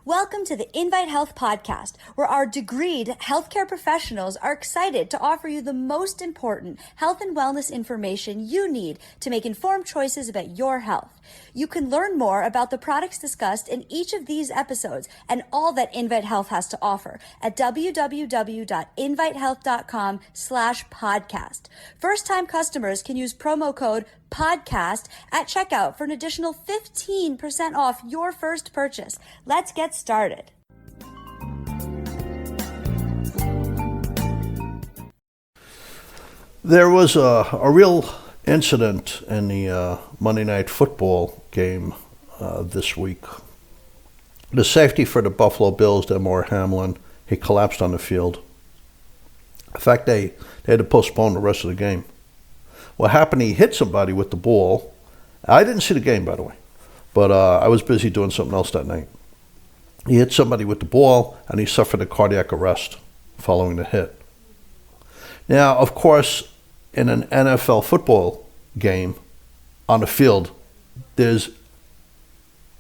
Welcome to the Invite Health podcast, where our degreed healthcare professionals are excited to offer you the most important health and wellness information you need to make informed choices about your health. You can learn more about the products discussed in each of these episodes and all that Invite Health has to offer at www.invitehealth.com/podcast. First-time customers can use promo code podcast at checkout for an additional 15% off your first purchase. Let's get started. There was a real incident in the Monday Night Football game this week. The safety for the Buffalo Bills, Damar Hamlin, he collapsed on the field. In fact, they had to postpone the rest of the game. What happened, he hit somebody with the ball. I didn't see the game, by the way, but I was busy doing something else that night. He hit somebody with the ball, and he suffered a cardiac arrest following the hit. Now, of course, in an NFL football game on the field, there's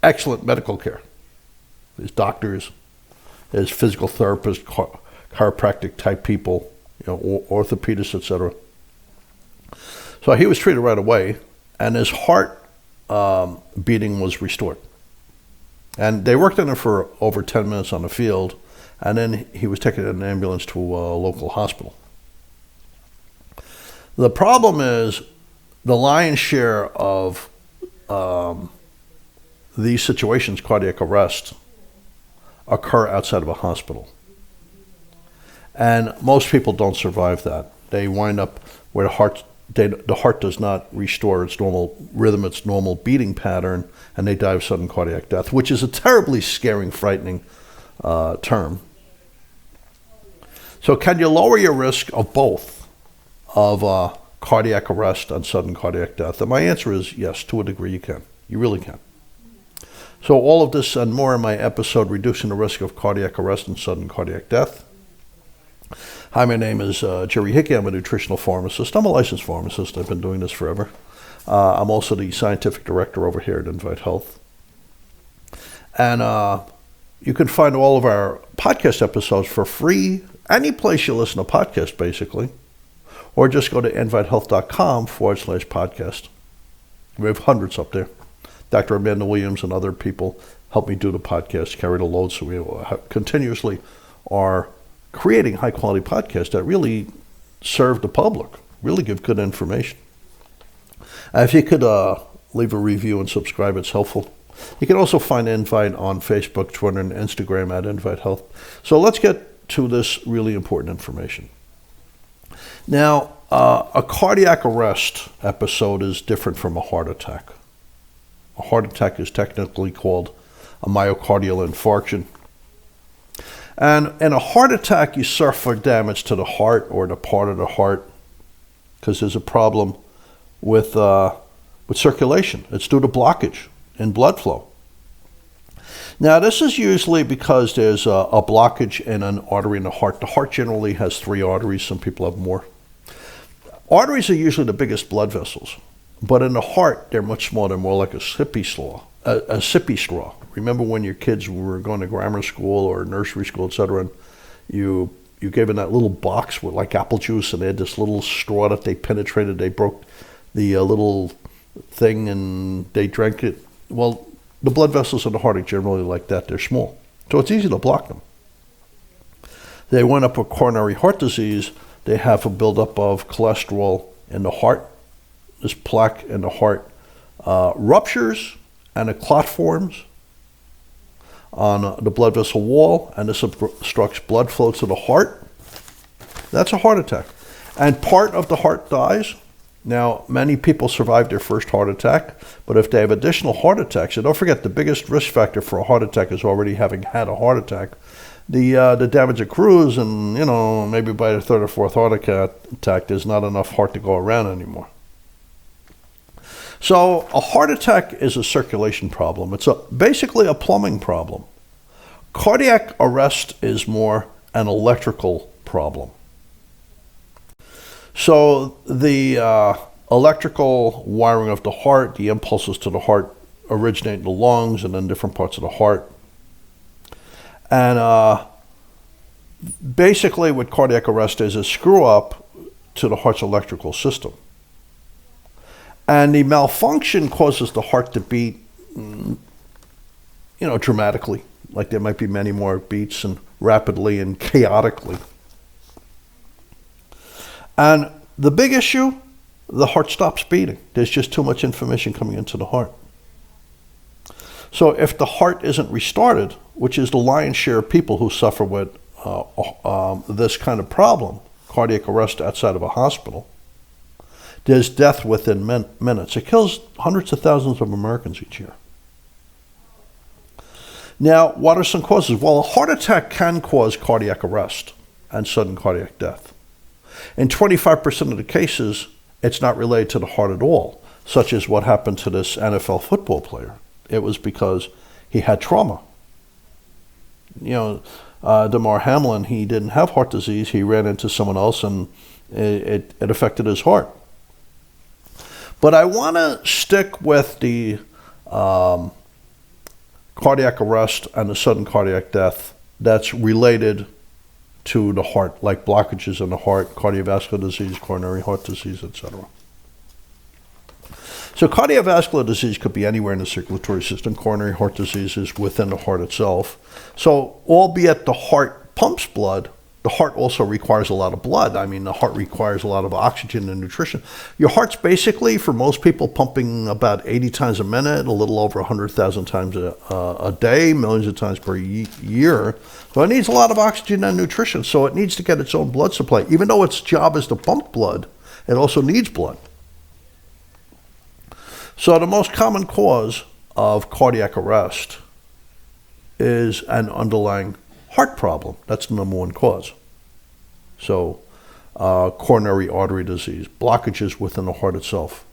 excellent medical care. There's doctors, there's physical therapists, chiropractic type people, orthopedists, etc. So he was treated right away, and his heart beating was restored. And they worked on him for over 10 minutes on the field, and then he was taken in an ambulance to a local hospital. The problem is the lion's share of these situations, cardiac arrest, occur outside of a hospital. And most people don't survive that. They wind up where the heart does not restore its normal rhythm, its normal beating pattern, and they die of sudden cardiac death, which is a terribly scaring, frightening term. So can you lower your risk of both, of cardiac arrest and sudden cardiac death? And my answer is yes, to a degree you can. You really can. So all of this and more in my episode, Reducing the Risk of Cardiac Arrest and Sudden Cardiac Death. Hi, my name is Jerry Hickey. I'm a nutritional pharmacist. I'm a licensed pharmacist. I've been doing this forever. I'm also the scientific director over here at Invite Health. And you can find all of our podcast episodes for free, any place you listen to podcasts, basically. Or just go to invitehealth.com/podcast. We have hundreds up there. Dr. Amanda Williams and other people help me do the podcast, carry the load, so we continuously are creating high-quality podcasts that really serve the public, really give good information. If you could leave a review and subscribe, it's helpful. You can also find Invite on Facebook, Twitter, and Instagram at Invite Health. So let's get to this really important information. Now, a cardiac arrest episode is different from a heart attack. A heart attack is technically called a myocardial infarction. And in a heart attack, you suffer damage to the heart or the part of the heart because there's a problem with circulation. It's due to blockage in blood flow. Now, this is usually because there's a blockage in an artery in the heart. The heart generally has 3 arteries. Some people have more. Arteries are usually the biggest blood vessels, but in the heart, they're much smaller. They're more like a sippy straw. Remember when your kids were going to grammar school or nursery school, etc., and you gave them that little box with like apple juice, and they had this little straw that they penetrated. They broke the little thing, and they drank it. Well, the blood vessels in the heart are generally like that. They're small, so it's easy to block them. They wind up with coronary heart disease. They have a buildup of cholesterol in the heart. This plaque in the heart ruptures, and a clot forms on the blood vessel wall, and this obstructs blood flow to the heart. That's a heart attack. And part of the heart dies. Now, many people survive their first heart attack, but if they have additional heart attacks, and don't forget, the biggest risk factor for a heart attack is already having had a heart attack. The damage accrues, and maybe by the 3rd or 4th heart attack, there's not enough heart to go around anymore. So a heart attack is a circulation problem. It's basically a plumbing problem. Cardiac arrest is more an electrical problem. So the electrical wiring of the heart, the impulses to the heart originate in the lungs and then different parts of the heart. And basically what cardiac arrest is a screw up to the heart's electrical system. And the malfunction causes the heart to beat, dramatically. Like there might be many more beats and rapidly and chaotically. And the big issue, the heart stops beating. There's just too much information coming into the heart. So if the heart isn't restarted, which is the lion's share of people who suffer with this kind of problem, cardiac arrest outside of a hospital, there's death within minutes. It kills hundreds of thousands of Americans each year. Now, what are some causes? Well, a heart attack can cause cardiac arrest and sudden cardiac death. In 25% of the cases, it's not related to the heart at all, such as what happened to this NFL football player. It was because he had trauma. Damar Hamlin, he didn't have heart disease. He ran into someone else and it affected his heart. But I want to stick with the cardiac arrest and the sudden cardiac death that's related to the heart, like blockages in the heart, cardiovascular disease, coronary heart disease, etc. So cardiovascular disease could be anywhere in the circulatory system. Coronary heart disease is within the heart itself. So albeit the heart pumps blood, the heart also requires a lot of blood. I mean, the heart requires a lot of oxygen and nutrition. Your heart's basically, for most people, pumping about 80 times a minute, a little over 100,000 times a day, millions of times per year. So it needs a lot of oxygen and nutrition. So it needs to get its own blood supply. Even though its job is to pump blood, it also needs blood. So the most common cause of cardiac arrest is an underlying heart problem. That's the number one cause. So coronary artery disease, blockages within the heart itself.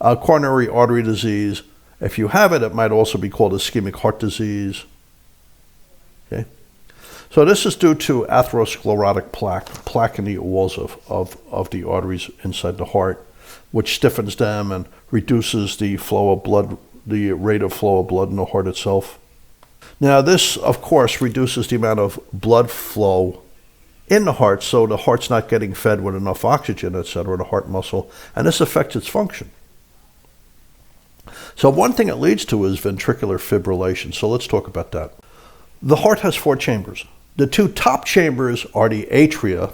Coronary artery disease, if you have it, it might also be called ischemic heart disease. Okay. So this is due to atherosclerotic plaque in the walls of the arteries inside the heart, which stiffens them and reduces the flow of blood, the rate of flow of blood in the heart itself. Now this, of course, reduces the amount of blood flow in the heart, so the heart's not getting fed with enough oxygen, etc., the heart muscle, and this affects its function. So one thing it leads to is ventricular fibrillation. So let's talk about that. The heart has 4 chambers. The 2 top chambers are the atria,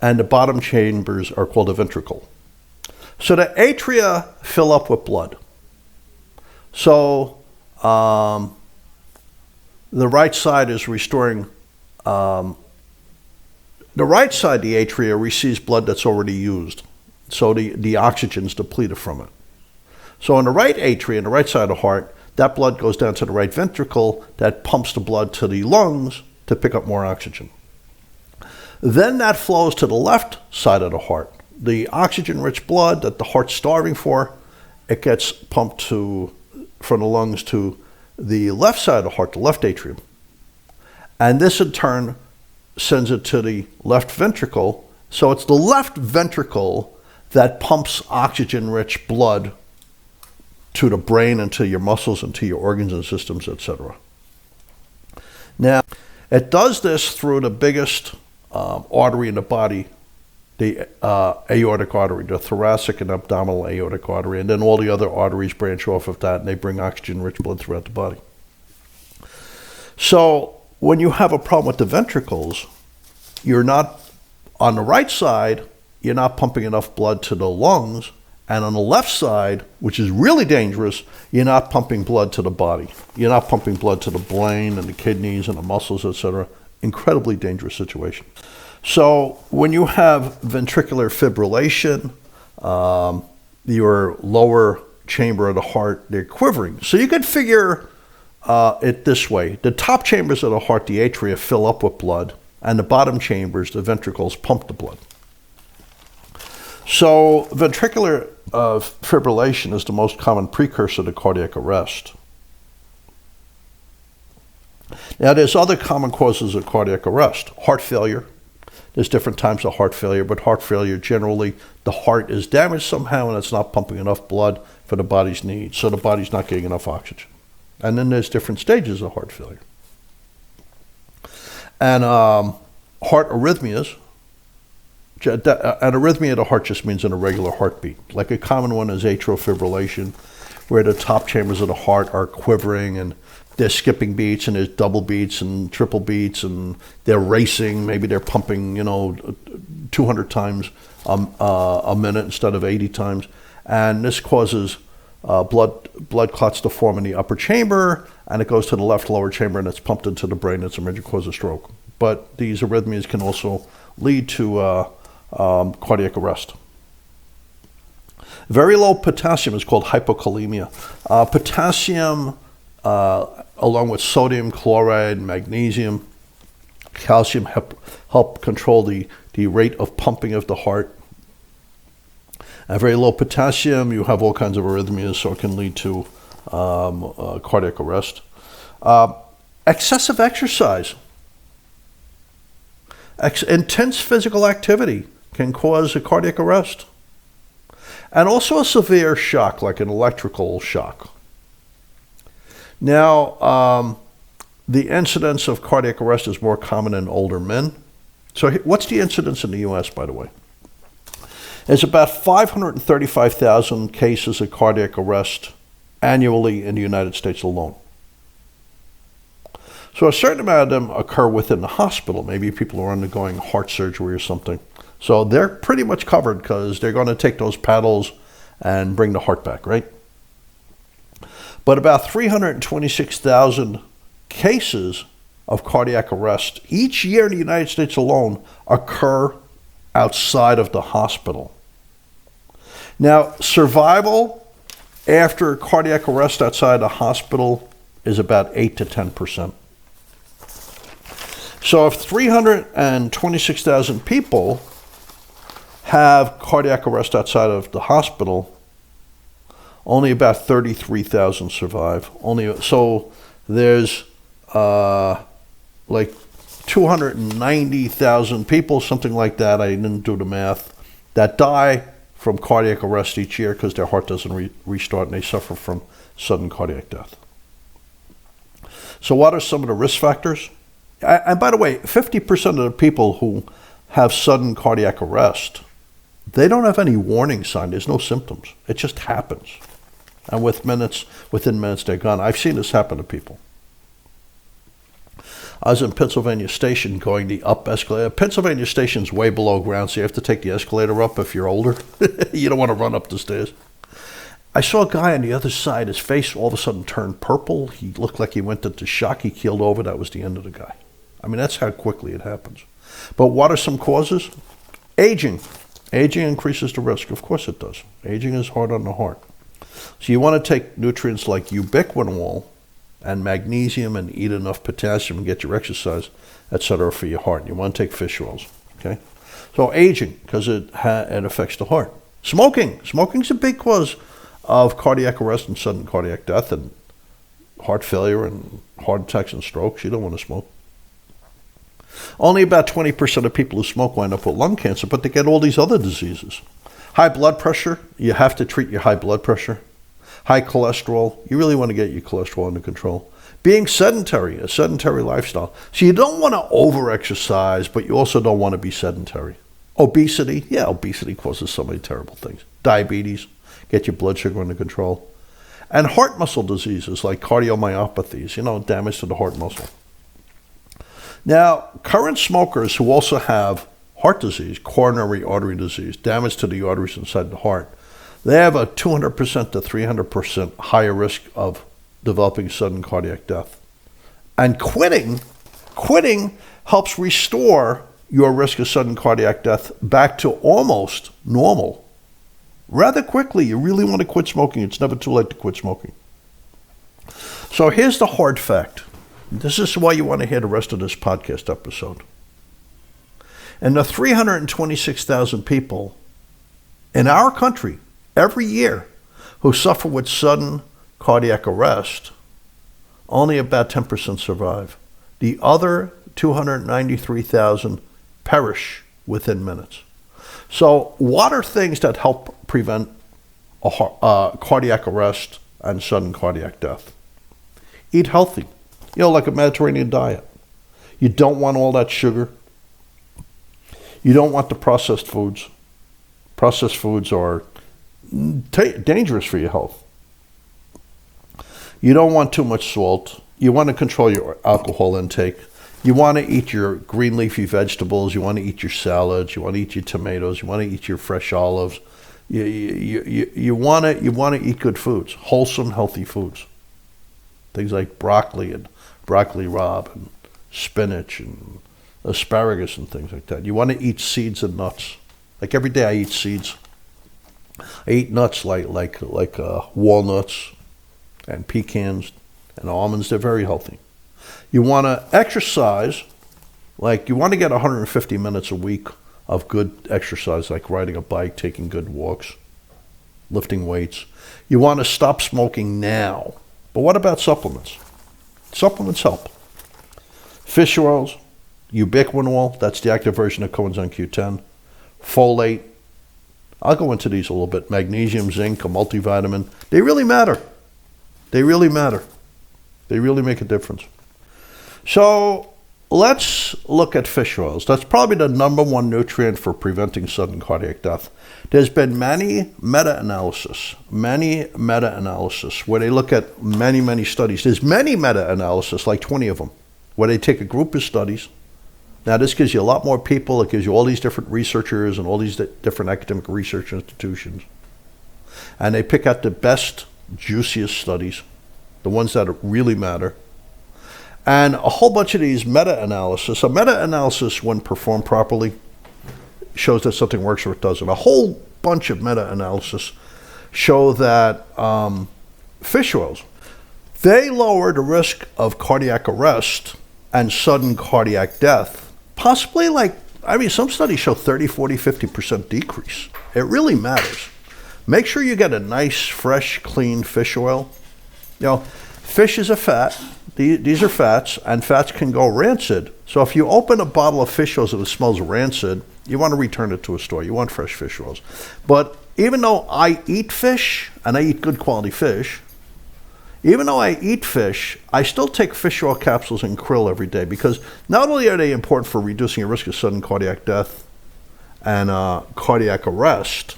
and the bottom chambers are called the ventricle. So the atria fill up with blood. So the right side is restoring, the right side, the atria, receives blood that's already used. So the oxygen's depleted from it. So on the right atria, on the right side of the heart, that blood goes down to the right ventricle that pumps the blood to the lungs to pick up more oxygen. Then that flows to the left side of the heart. The oxygen-rich blood that the heart's starving for, it gets pumped from the lungs to the left side of the heart, the left atrium. And this in turn sends it to the left ventricle. So it's the left ventricle that pumps oxygen-rich blood to the brain and to your muscles and to your organs and systems, etc. Now, it does this through the biggest artery in the body, the aortic artery, the thoracic and abdominal aortic artery, and then all the other arteries branch off of that and they bring oxygen-rich blood throughout the body. So when you have a problem with the ventricles, you're not, on the right side, you're not pumping enough blood to the lungs, and on the left side, which is really dangerous, you're not pumping blood to the body. You're not pumping blood to the brain and the kidneys and the muscles, etc. Incredibly dangerous situation. So when you have ventricular fibrillation, your lower chamber of the heart, they're quivering. So you could figure it this way. The top chambers of the heart, the atria, fill up with blood, and the bottom chambers, the ventricles, pump the blood. So ventricular fibrillation is the most common precursor to cardiac arrest. Now there's other common causes of cardiac arrest. Heart failure. There's different types of heart failure, but heart failure, generally, the heart is damaged somehow and it's not pumping enough blood for the body's needs, so the body's not getting enough oxygen. And then there's different stages of heart failure. And heart arrhythmias. An arrhythmia of the heart just means an irregular heartbeat. Like a common one is atrial fibrillation, where the top chambers of the heart are quivering and they're skipping beats, and there's double beats and triple beats, and they're racing. Maybe they're pumping, 200 times a minute instead of 80 times. And this causes blood clots to form in the upper chamber, and it goes to the left lower chamber, and it's pumped into the brain. It's a major cause of stroke. But these arrhythmias can also lead to cardiac arrest. Very low potassium is called hypokalemia. Potassium, along with sodium, chloride, magnesium, calcium, help control the rate of pumping of the heart. At very low potassium, you have all kinds of arrhythmias, so it can lead to cardiac arrest. Excessive exercise. Intense physical activity can cause a cardiac arrest. And also a severe shock, like an electrical shock. Now, the incidence of cardiac arrest is more common in older men. So what's the incidence in the U.S., by the way? There's about 535,000 cases of cardiac arrest annually in the United States alone. So a certain amount of them occur within the hospital. Maybe people are undergoing heart surgery or something. So they're pretty much covered because they're going to take those paddles and bring the heart back, right? But about 326,000 cases of cardiac arrest each year in the United States alone occur outside of the hospital. Now, survival after cardiac arrest outside the hospital is about 8 to 10%. So if 326,000 people have cardiac arrest outside of the hospital, only about 33,000 survive. So there's like 290,000 people, something like that, I didn't do the math, that die from cardiac arrest each year because their heart doesn't restart and they suffer from sudden cardiac death. So what are some of the risk factors? And by the way, 50% of the people who have sudden cardiac arrest, they don't have any warning sign. There's no symptoms. It just happens. And within minutes, they're gone. I've seen this happen to people. I was in Pennsylvania Station going the up escalator. Pennsylvania Station's way below ground, so you have to take the escalator up if you're older. You don't want to run up the stairs. I saw a guy on the other side. His face all of a sudden turned purple. He looked like he went into shock. He keeled over. That was the end of the guy. I mean, that's how quickly it happens. But what are some causes? Aging. Aging increases the risk. Of course it does. Aging is hard on the heart. So you want to take nutrients like ubiquinol and magnesium and eat enough potassium and get your exercise, etc. for your heart. You want to take fish oils. Okay. So aging, because it affects the heart. Smoking. Smoking's a big cause of cardiac arrest and sudden cardiac death and heart failure and heart attacks and strokes. You don't want to smoke. Only about 20% of people who smoke wind up with lung cancer, but they get all these other diseases. High blood pressure, you have to treat your high blood pressure. High cholesterol, you really want to get your cholesterol under control. Being sedentary, a sedentary lifestyle. So you don't want to over-exercise, but you also don't want to be sedentary. Obesity, obesity causes so many terrible things. Diabetes, get your blood sugar under control. And heart muscle diseases like cardiomyopathies, damage to the heart muscle. Now, current smokers who also have heart disease, coronary artery disease, damage to the arteries inside the heart, they have a 200% to 300% higher risk of developing sudden cardiac death. And quitting helps restore your risk of sudden cardiac death back to almost normal. Rather quickly, you really want to quit smoking. It's never too late to quit smoking. So here's the hard fact. This is why you want to hear the rest of this podcast episode. And the 326,000 people in our country every year who suffer with sudden cardiac arrest, only about 10% survive. The other 293,000 perish within minutes. So what are things that help prevent cardiac arrest and sudden cardiac death? Eat healthy. Like a Mediterranean diet. You don't want all that sugar. You don't want the processed foods. Processed foods are dangerous for your health. You don't want too much salt. You want to control your alcohol intake. You want to eat your green leafy vegetables. You want to eat your salads. You want to eat your tomatoes. You want to eat your fresh olives. You want to eat good foods, wholesome, healthy foods. Things like broccoli and broccoli rabe and spinach and asparagus and things like that. You want to eat seeds and nuts. Like every day I eat seeds. I eat nuts like walnuts and pecans and almonds. They're very healthy. You want to exercise, like you want to get 150 minutes a week of good exercise, like riding a bike, taking good walks, lifting weights. You want to stop smoking now. But what about supplements? Supplements help. Fish oils, ubiquinol, that's the active version of coenzyme Q10, folate. I'll go into these a little bit. Magnesium, zinc, a multivitamin. They really matter. They really matter. They really make a difference. So let's look at fish oils. That's probably the number one nutrient for preventing sudden cardiac death. There's been many meta-analysis where they look at many studies. There's many meta-analysis, like 20 of them, where they take a group of studies. Now, this gives you a lot more people. It gives you all these different researchers and all these different academic research institutions. And they pick out the best, juiciest studies, the ones that really matter. And a whole bunch of these meta-analysis. A meta-analysis, when performed properly, shows that something works or it doesn't. A whole bunch of meta-analysis show that fish oils, they lower the risk of cardiac arrest and sudden cardiac death. Possibly some studies show 30, 40, 50% decrease. It really matters. Make sure you get a nice, fresh, clean fish oil. Fish is a fat. These are fats, and fats can go rancid. So if you open a bottle of fish oils and it smells rancid, you want to return it to a store. You want fresh fish oils. But even though I eat fish, and I eat good quality fish, I still take fish oil capsules and krill every day, because not only are they important for reducing your risk of sudden cardiac death and cardiac arrest,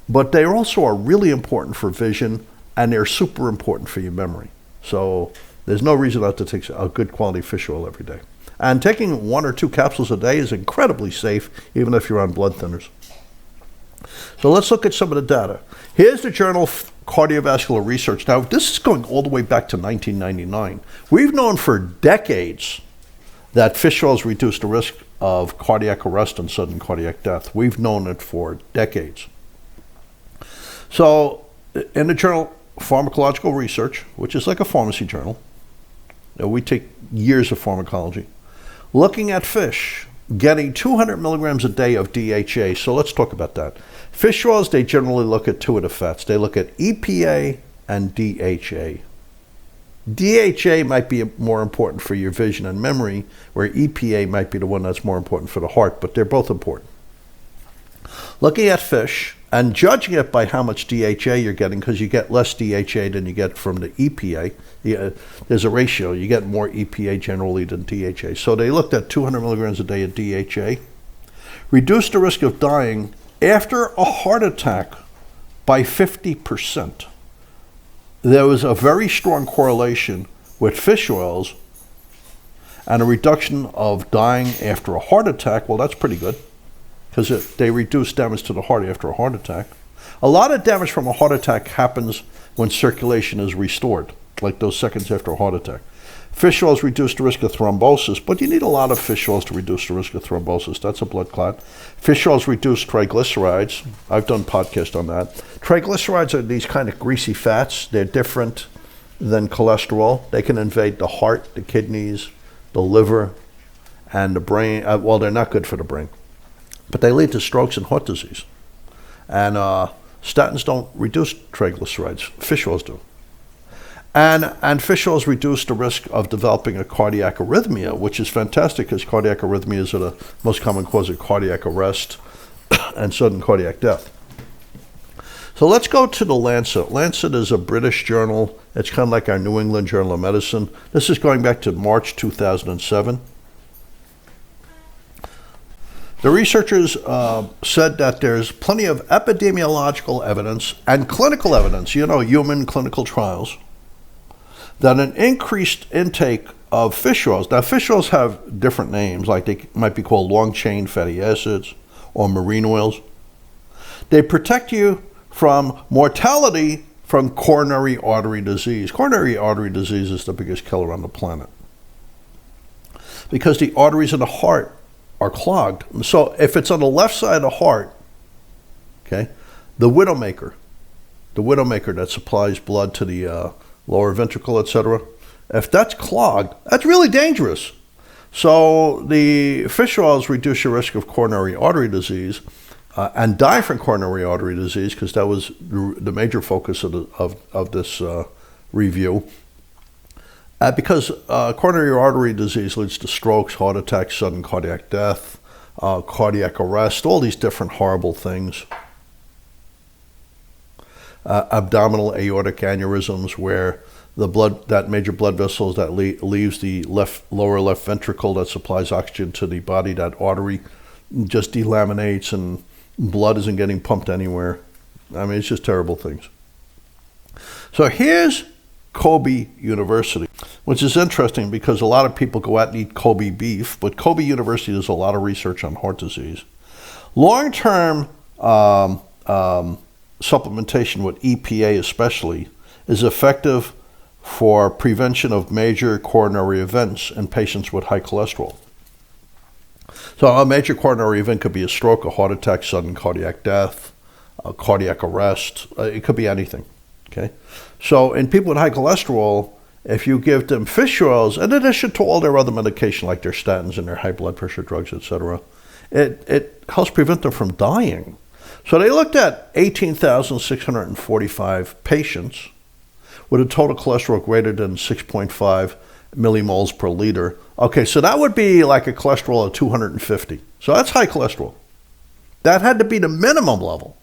but they also are really important for vision, and they're super important for your memory. So there's no reason not to take a good quality fish oil every day. And taking 1 or 2 capsules a day is incredibly safe, even if you're on blood thinners. So let's look at some of the data. Here's the Journal of Cardiovascular Research. Now, this is going all the way back to 1999. We've known for decades that fish oils reduce the risk of cardiac arrest and sudden cardiac death. We've known it for decades. So in the Journal of Pharmacological Research, which is like a pharmacy journal, we take years of pharmacology, looking at fish, getting 200 milligrams a day of DHA. So let's talk about that. Fish oils, they generally look at 2 of the fats. They look at EPA and DHA. DHA might be more important for your vision and memory, where EPA might be the one that's more important for the heart, but they're both important. Looking at fish and judging it by how much DHA you're getting, because you get less DHA than you get from the EPA. There's a ratio. You get more EPA generally than DHA. So they looked at 200 milligrams a day of DHA. Reduced the risk of dying after a heart attack by 50%. There was a very strong correlation with fish oils and a reduction of dying after a heart attack. Well, that's pretty good, because they reduce damage to the heart after a heart attack. A lot of damage from a heart attack happens when circulation is restored, like those seconds after a heart attack. Fish oils reduce the risk of thrombosis, but you need a lot of fish oils to reduce the risk of thrombosis. That's a blood clot. Fish oils reduce triglycerides. I've done podcasts on that. Triglycerides are these kind of greasy fats. They're different than cholesterol. They can invade the heart, the kidneys, the liver, and the brain. Well, they're not good for the brain, but they lead to strokes and heart disease. And statins don't reduce triglycerides. Fish oils do. And fish oils reduce the risk of developing a cardiac arrhythmia, which is fantastic, because cardiac arrhythmias are the most common cause of cardiac arrest and sudden cardiac death. So let's go to the Lancet. Lancet is a British journal. It's kind of like our New England Journal of Medicine. This is going back to March 2007. The researchers said that there's plenty of epidemiological evidence and clinical evidence, human clinical trials, that an increased intake of fish oils. Now, fish oils have different names, like they might be called long-chain fatty acids or marine oils. They protect you from mortality from coronary artery disease. Coronary artery disease is the biggest killer on the planet because the arteries in the heart are clogged. So if it's on the left side of the heart, okay, the widowmaker that supplies blood to the lower ventricle, etc., if that's clogged, that's really dangerous. So the fish oils reduce your risk of coronary artery disease and die from coronary artery disease, because that was the major focus of this review. Because coronary artery disease leads to strokes, heart attacks, sudden cardiac death, cardiac arrest, all these different horrible things. Abdominal aortic aneurysms, where the blood, that major blood vessels that leaves the lower left ventricle that supplies oxygen to the body, that artery just delaminates and blood isn't getting pumped anywhere. I mean, it's just terrible things. So here's Kobe University, which is interesting because a lot of people go out and eat Kobe beef, but Kobe University does a lot of research on heart disease. Long-term supplementation with EPA especially is effective for prevention of major coronary events in patients with high cholesterol. So a major coronary event could be a stroke, a heart attack, sudden cardiac death, a cardiac arrest. It could be anything. Okay, so in people with high cholesterol, if you give them fish oils, in addition to all their other medication like their statins and their high blood pressure drugs, etc., it helps prevent them from dying. So they looked at 18,645 patients with a total cholesterol greater than 6.5 millimoles per liter. Okay, so that would be like a cholesterol of 250. So that's high cholesterol. That had to be the minimum level.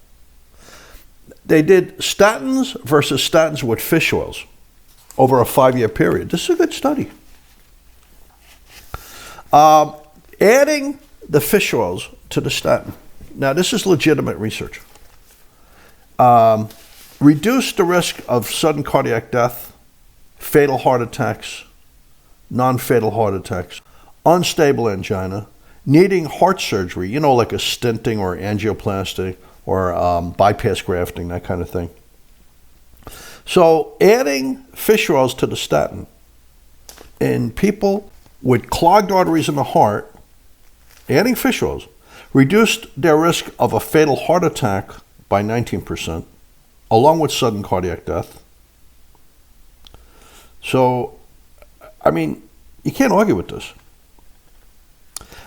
They did statins versus statins with fish oils over a 5-year period. This is a good study. Adding the fish oils to the statin. Now, this is legitimate research. Reduced the risk of sudden cardiac death, fatal heart attacks, non-fatal heart attacks, unstable angina, needing heart surgery, like a stenting or angioplasty or bypass grafting, that kind of thing. So adding fish oils to the statin in people with clogged arteries in the heart, adding fish oils reduced their risk of a fatal heart attack by 19%, along with sudden cardiac death. So, I mean, you can't argue with this.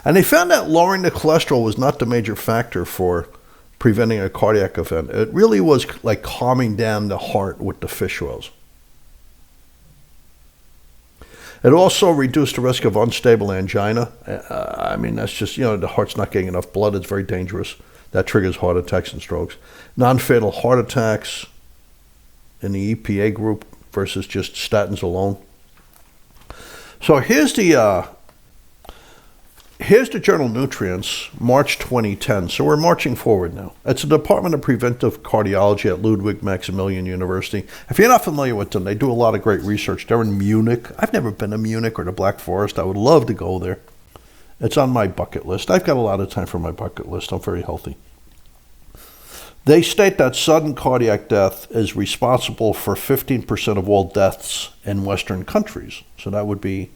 And they found that lowering the cholesterol was not the major factor for preventing a cardiac event. It really was like calming down the heart with the fish oils. It also reduced the risk of unstable angina. I mean, that's just, the heart's not getting enough blood. It's very dangerous. That triggers heart attacks and strokes. Non-fatal heart attacks in the EPA group versus just statins alone. So here's the journal Nutrients, March 2010. So we're marching forward now. It's the Department of Preventive Cardiology at Ludwig Maximilian University. If you're not familiar with them, they do a lot of great research. They're in Munich. I've never been to Munich or the Black Forest. I would love to go there. It's on my bucket list. I've got a lot of time for my bucket list. I'm very healthy. They state that sudden cardiac death is responsible for 15% of all deaths in Western countries. So that would be,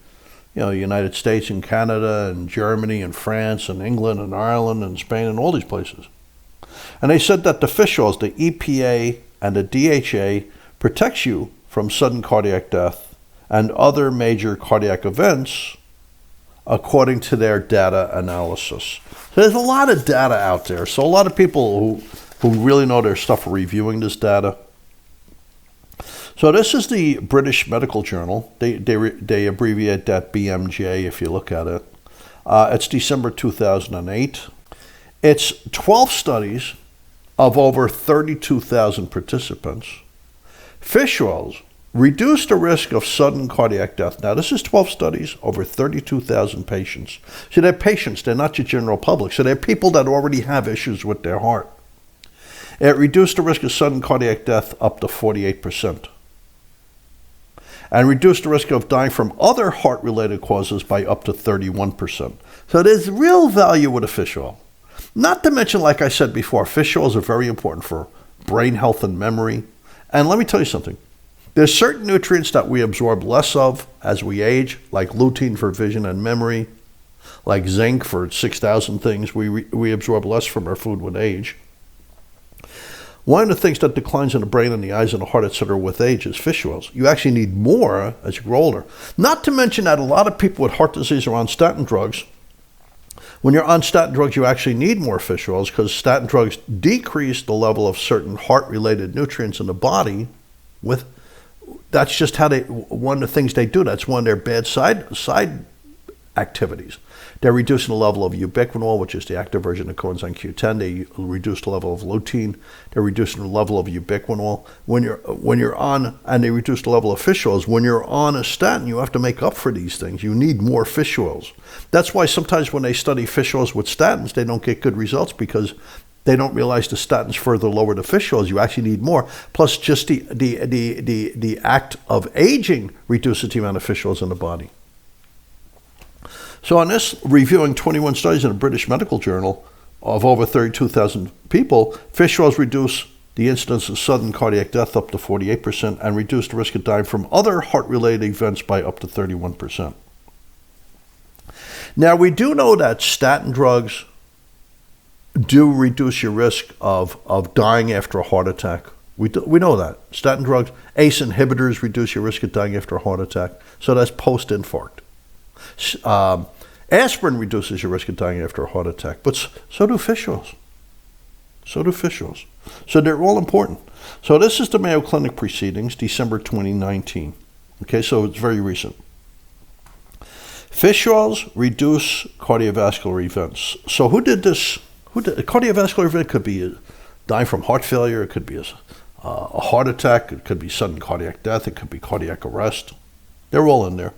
the United States and Canada and Germany and France and England and Ireland and Spain and all these places. And they said that the fish oils, the EPA and the DHA, protects you from sudden cardiac death and other major cardiac events according to their data analysis. So there's a lot of data out there. So a lot of people who really know their stuff are reviewing this data. So this is the British Medical Journal. They abbreviate that BMJ if you look at it. It's December 2008. It's 12 studies of over 32,000 participants. Fish oils reduce the risk of sudden cardiac death. Now, this is 12 studies, over 32,000 patients. So they're patients, they're not your general public. So they're people that already have issues with their heart. It reduced the risk of sudden cardiac death up to 48%. And reduced the risk of dying from other heart-related causes by up to 31%. So there's real value with a fish oil. Not to mention, like I said before, fish oils are very important for brain health and memory. And let me tell you something. There's certain nutrients that we absorb less of as we age, like lutein for vision and memory, like zinc for 6,000 things. We absorb less from our food with age. One of the things that declines in the brain and the eyes and the heart, etc., with age is fish oils. You actually need more as you grow older. Not to mention that a lot of people with heart disease are on statin drugs. When you're on statin drugs, you actually need more fish oils because statin drugs decrease the level of certain heart-related nutrients in the body. That's just how one of the things they do. That's one of their bad side activities. They're reducing the level of ubiquinol, which is the active version of coenzyme Q10. They reduce the level of lutein. They're reducing the level of ubiquinol. When you're on, and they reduce the level of fish oils. When you're on a statin, you have to make up for these things. You need more fish oils. That's why sometimes when they study fish oils with statins, they don't get good results because they don't realize the statins further lower the fish oils. You actually need more. Plus, just the act of aging reduces the amount of fish oils in the body. So on this, reviewing 21 studies in a British medical journal of over 32,000 people, fish oils reduce the incidence of sudden cardiac death up to 48% and reduce the risk of dying from other heart-related events by up to 31%. Now, we do know that statin drugs do reduce your risk of dying after a heart attack. We know that. Statin drugs, ACE inhibitors reduce your risk of dying after a heart attack. So that's post-infarct. Aspirin reduces your risk of dying after a heart attack, but so do fish oils. So they're all important. So this is the Mayo Clinic proceedings, December 2019. Okay, so it's very recent. Fish oils reduce cardiovascular events. So who did this? A cardiovascular event could be dying from heart failure. It could be a heart attack. It could be sudden cardiac death. It could be cardiac arrest. They're all in there.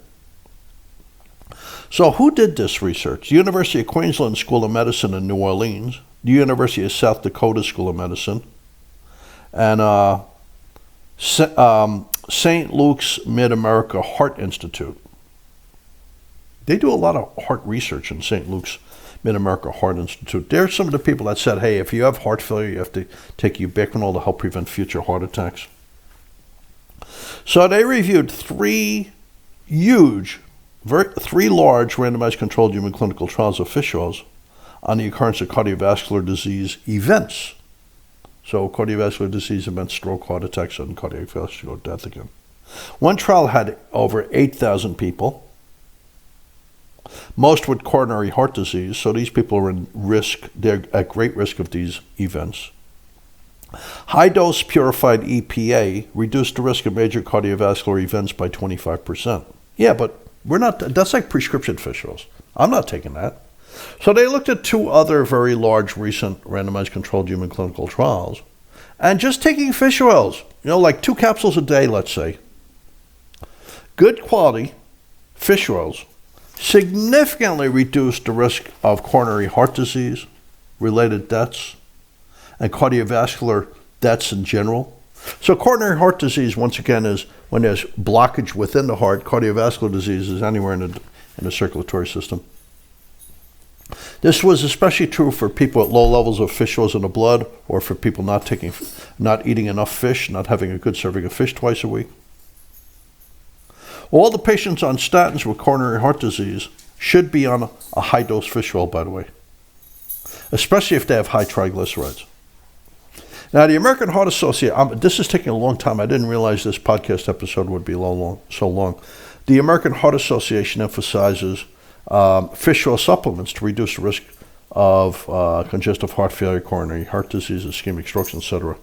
So who did this research? The University of Queensland School of Medicine in New Orleans, the University of South Dakota School of Medicine, and St. Luke's Mid-America Heart Institute. They do a lot of heart research in St. Luke's Mid-America Heart Institute. They're some of the people that said, hey, if you have heart failure, you have to take ubiquinol to help prevent future heart attacks. So they reviewed three large randomized controlled human clinical trials of fish oils on the occurrence of cardiovascular disease events. So cardiovascular disease events, stroke, heart attack, sudden cardiac vascular death again. One trial had over 8,000 people, most with coronary heart disease, so these people are in risk, they're at great risk of these events. High-dose purified EPA reduced the risk of major cardiovascular events by 25%. Yeah, but that's like prescription fish oils. I'm not taking that. So they looked at two other very large recent randomized controlled human clinical trials and just taking fish oils, like 2 capsules a day, let's say. Good quality fish oils significantly reduced the risk of coronary heart disease, related deaths, and cardiovascular deaths in general. So coronary heart disease, once again, is when there's blockage within the heart. Cardiovascular disease is anywhere in the circulatory system. This was especially true for people at low levels of fish oils in the blood, or for people not eating enough fish, not having a good serving of fish twice a week. All the patients on statins with coronary heart disease should be on a high-dose fish oil, by the way, especially if they have high triglycerides. Now, the American Heart Association, this is taking a long time. I didn't realize this podcast episode would be so long. The American Heart Association emphasizes fish oil supplements to reduce the risk of congestive heart failure, coronary heart disease, ischemic strokes, etc.,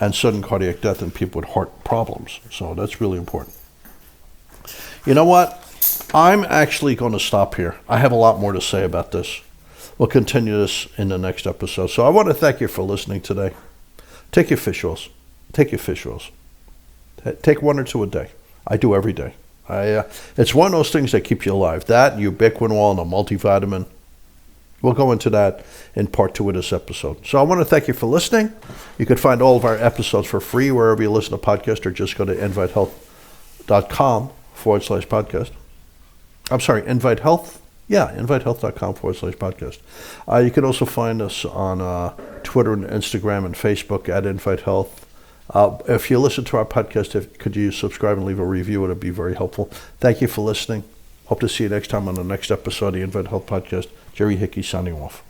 and sudden cardiac death in people with heart problems. So that's really important. You know what? I'm actually going to stop here. I have a lot more to say about this. We'll continue this in the next episode. So I want to thank you for listening today. Take your fish oils. Take your fish oils. Take one or two a day. I do every day. It's one of those things that keeps you alive. That, ubiquinol, and a multivitamin. We'll go into that in part 2 of this episode. So I want to thank you for listening. You can find all of our episodes for free wherever you listen to podcasts, or just go to invitehealth.com/podcast. I'm sorry, Invite Health. Yeah, invitehealth.com/podcast. You can also find us on Twitter and Instagram and Facebook at Invite Health. If you listen to our podcast, could you subscribe and leave a review? It would be very helpful. Thank you for listening. Hope to see you next time on the next episode of the Invite Health Podcast. Jerry Hickey signing off.